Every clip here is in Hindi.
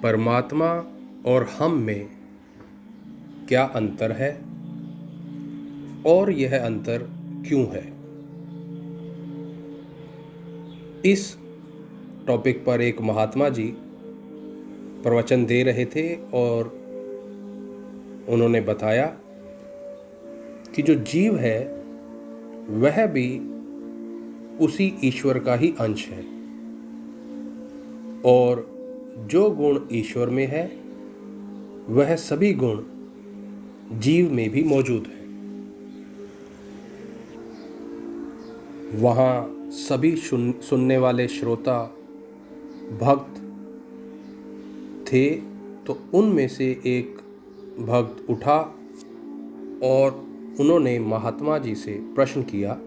परमात्मा और हम में क्या अंतर है और यह अंतर क्यों है। इस टॉपिक पर एक महात्मा जी प्रवचन दे रहे थे और उन्होंने बताया कि जो जीव है वह भी उसी ईश्वर का ही अंश है और जो गुण ईश्वर में है वह सभी गुण जीव में भी मौजूद है। वहाँ सभी सुनने वाले श्रोता भक्त थे, तो उनमें से एक भक्त उठा और उन्होंने महात्मा जी से प्रश्न किया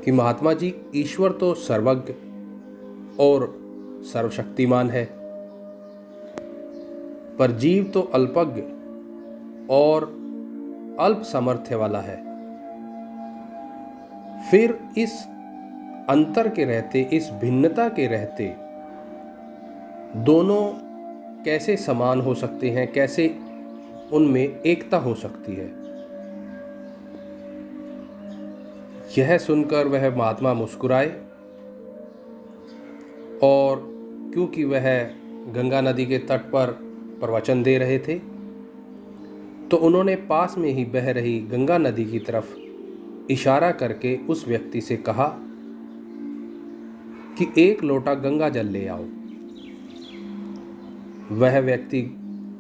कि महात्मा जी, ईश्वर तो सर्वज्ञ और सर्वशक्तिमान है, पर जीव तो अल्पज्ञ और अल्प सामर्थ्य वाला है। फिर इस अंतर के रहते, इस भिन्नता के रहते दोनों कैसे समान हो सकते हैं, कैसे उनमें एकता हो सकती है। यह सुनकर वह महात्मा मुस्कुराए और क्योंकि वह गंगा नदी के तट पर प्रवचन दे रहे थे, तो उन्होंने पास में ही बह रही गंगा नदी की तरफ इशारा करके उस व्यक्ति से कहा कि एक लोटा गंगा जल ले आओ। वह व्यक्ति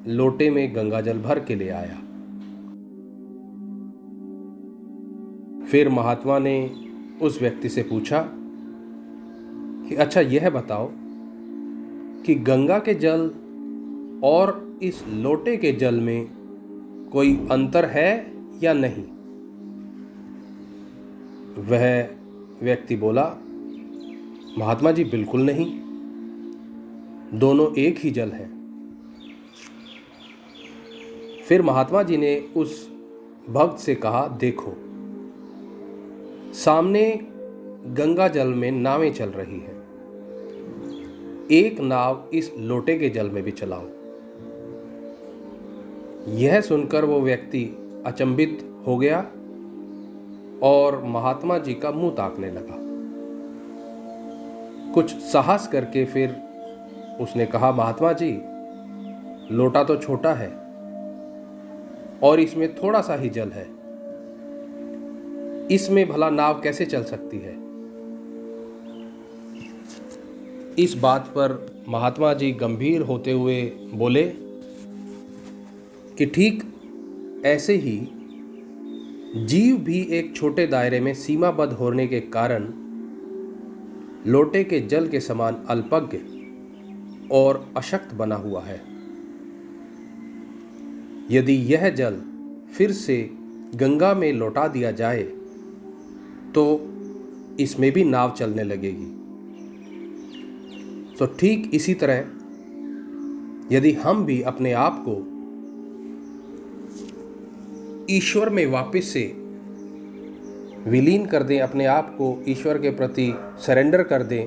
लोटे में गंगा जल भर के ले आया। फिर महात्मा ने उस व्यक्ति से पूछा कि अच्छा यह बताओ कि गंगा के जल और इस लोटे के जल में कोई अंतर है या नहीं। वह व्यक्ति बोला, महात्मा जी बिल्कुल नहीं, दोनों एक ही जल है। फिर महात्मा जी ने उस भक्त से कहा, देखो सामने गंगा जल में नावें चल रही हैं, एक नाव इस लोटे के जल में भी चलाओ। यह सुनकर वो व्यक्ति अचंभित हो गया और महात्मा जी का मुंह ताकने लगा। कुछ साहस करके फिर उसने कहा, महात्मा जी लोटा तो छोटा है और इसमें थोड़ा सा ही जल है, इसमें भला नाव कैसे चल सकती है। इस बात पर महात्मा जी गंभीर होते हुए बोले कि ठीक ऐसे ही जीव भी एक छोटे दायरे में सीमाबद्ध होने के कारण लोटे के जल के समान अल्पज्ञ और अशक्त बना हुआ है। यदि यह जल फिर से गंगा में लौटा दिया जाए तो इसमें भी नाव चलने लगेगी। तो ठीक इसी तरह यदि हम भी अपने आप को ईश्वर में वापस से विलीन कर दें, अपने आप को ईश्वर के प्रति सरेंडर कर दें,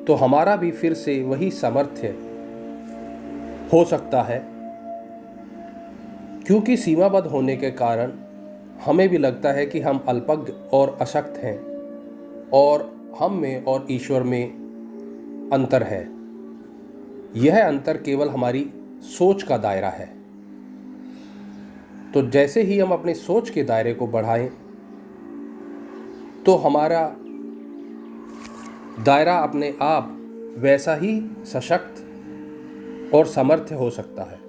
तो हमारा भी फिर से वही सामर्थ्य हो सकता है। क्योंकि सीमाबद्ध होने के कारण हमें भी लगता है कि हम अल्पज्ञ और अशक्त हैं और हम में और ईश्वर में अंतर है। यह अंतर केवल हमारी सोच का दायरा है। तो जैसे ही हम अपनी सोच के दायरे को बढ़ाएं तो हमारा दायरा अपने आप वैसा ही सशक्त और समर्थ हो सकता है।